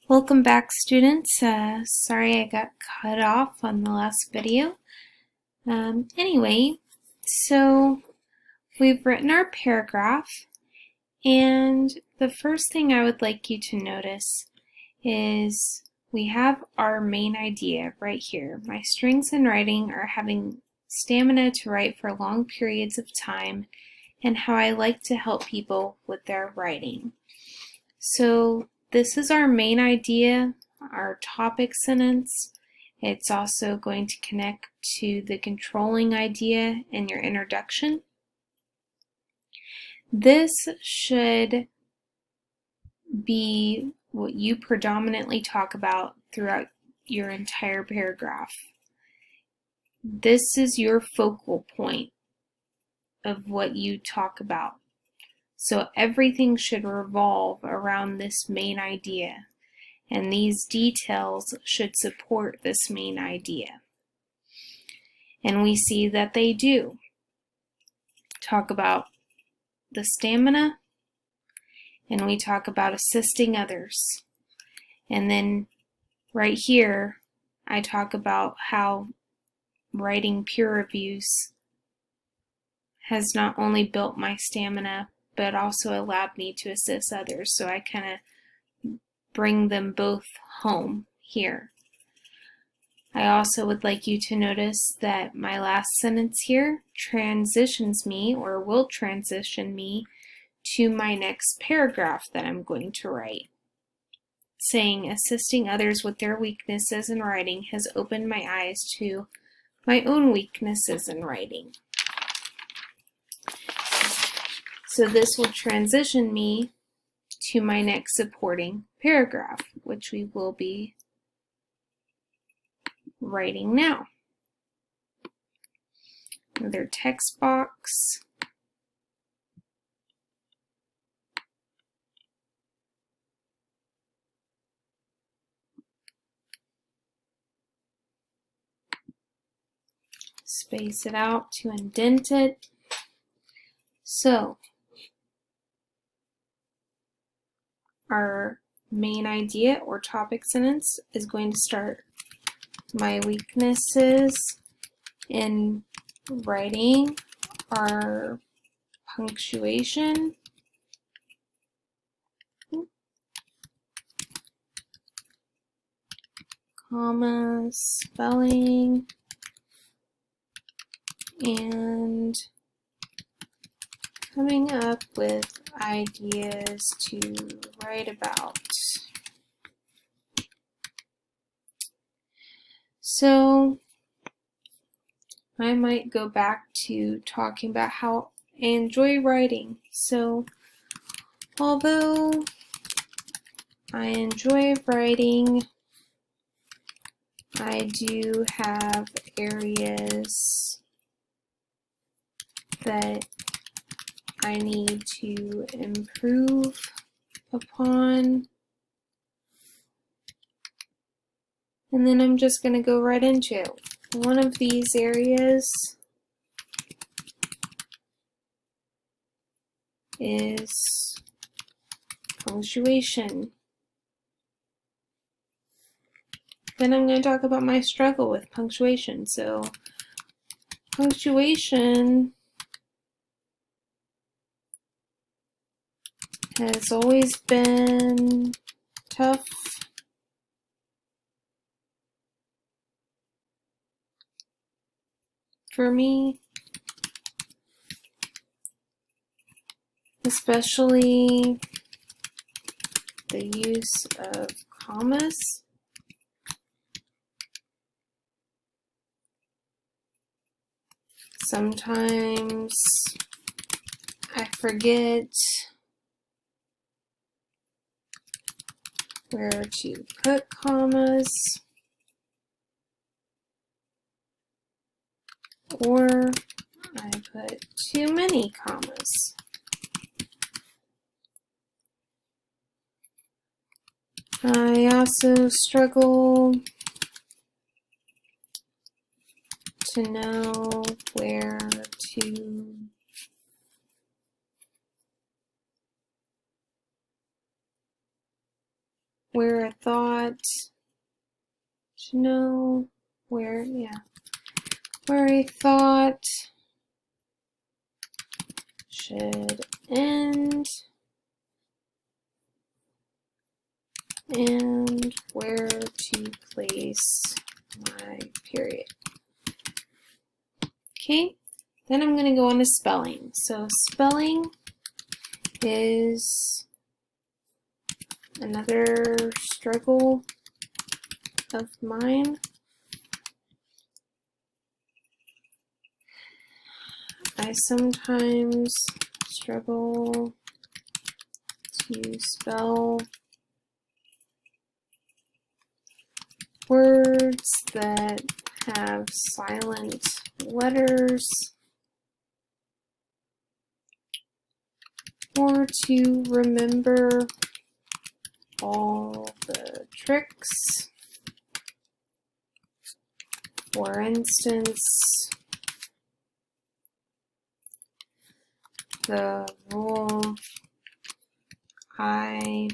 Welcome back, students. Sorry I got cut off on the last video. Anyway, so we've written our paragraph, and the first thing I would like you to notice is we have our main idea right here. My strengths in writing are having stamina to write for long periods of time and how I like to help people with their writing. So this is our main idea, our topic sentence. It's also going to connect to the controlling idea in your introduction. This should be what you predominantly talk about throughout your entire paragraph. This is your focal point of what you talk about. So everything should revolve around this main idea, and these details should support this main idea. And we see that they do. Talk about the stamina, and we talk about assisting others. And then right here, I talk about how writing peer reviews has not only built my stamina, but also allowed me to assist others. So I kind of bring them both home here. I also would like you to notice that my last sentence here transitions me, or will transition me, to my next paragraph that I'm going to write, saying assisting others with their weaknesses in writing has opened my eyes to my own weaknesses in writing. So this will transition me to my next supporting paragraph, which we will be writing now. Another text box. Space it out to indent it. So our main idea or topic sentence is going to start, my weaknesses in writing are punctuation, comma, spelling, and coming up with ideas to write about. So I might go back to talking about how I enjoy writing. So although I enjoy writing, I do have areas that I need to improve upon. And then I'm just going to go right into it. One of these areas is punctuation. Then I'm going to talk about my struggle with punctuation. So punctuation has always been tough for me, especially the use of commas. Sometimes I forget where to put commas, or I put too many commas. I also struggle to know where to where a thought should know where, where a thought should end and where to place my period. Okay, then I'm going to go on to spelling. So spelling is another struggle of mine. I sometimes struggle to spell words that have silent letters or to remember all the tricks. For instance, the rule I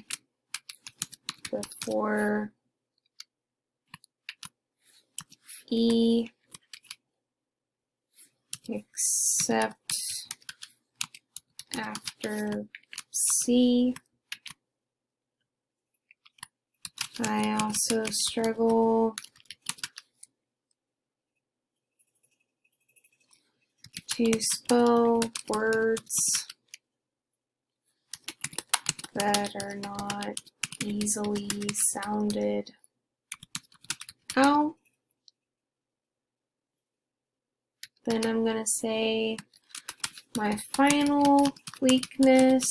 before E except after C. I also struggle to spell words that are not easily sounded out. Then I'm going to say my final weakness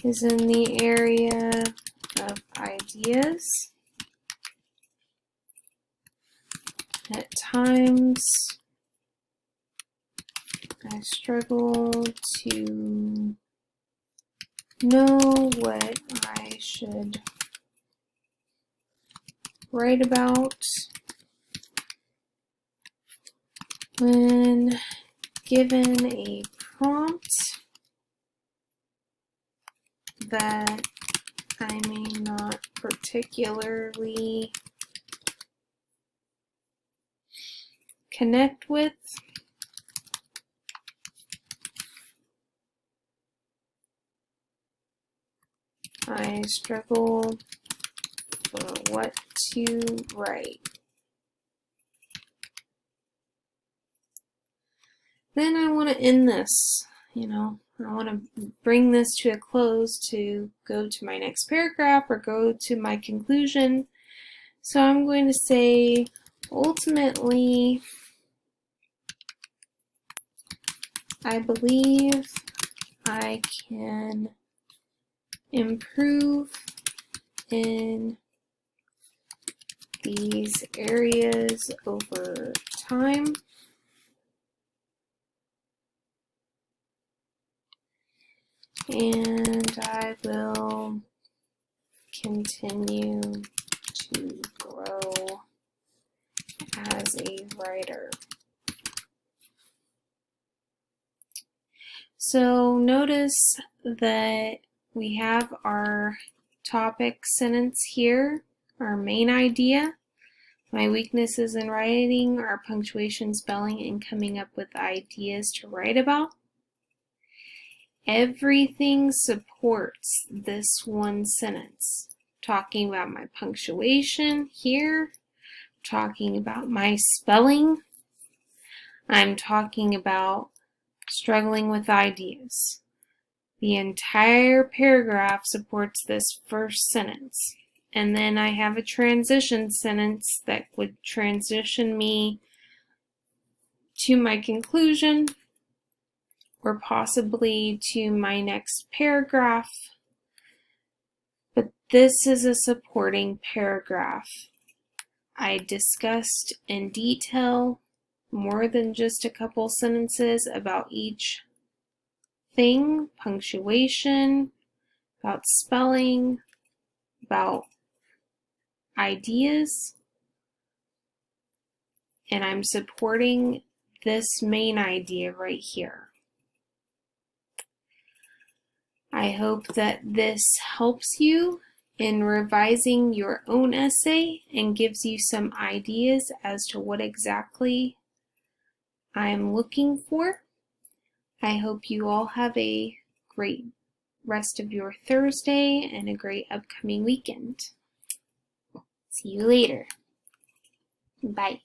is in the area of ideas. At times, I struggle to know what I should write about. When given a prompt that I may not particularly connect with, I struggle for what to write. Then I want to end this, I want to bring this to a close to go to my next paragraph or go to my conclusion. So I'm going to say, ultimately, I believe I can improve in these areas over time. And I will continue to grow as a writer. So notice that we have our topic sentence here, our main idea. My weaknesses in writing are punctuation, spelling, and coming up with ideas to write about. Everything supports this one sentence. Talking about my punctuation here, talking about my spelling, I'm talking about struggling with ideas. The entire paragraph supports this first sentence. And then I have a transition sentence that would transition me to my conclusion or possibly to my next paragraph. But this is a supporting paragraph. I discussed in detail more than just a couple sentences about each thing, punctuation, about spelling, about ideas, and I'm supporting this main idea right here. I hope that this helps you in revising your own essay and gives you some ideas as to what exactly I'm looking for. I hope you all have a great rest of your Thursday and a great upcoming weekend. See you later. Bye.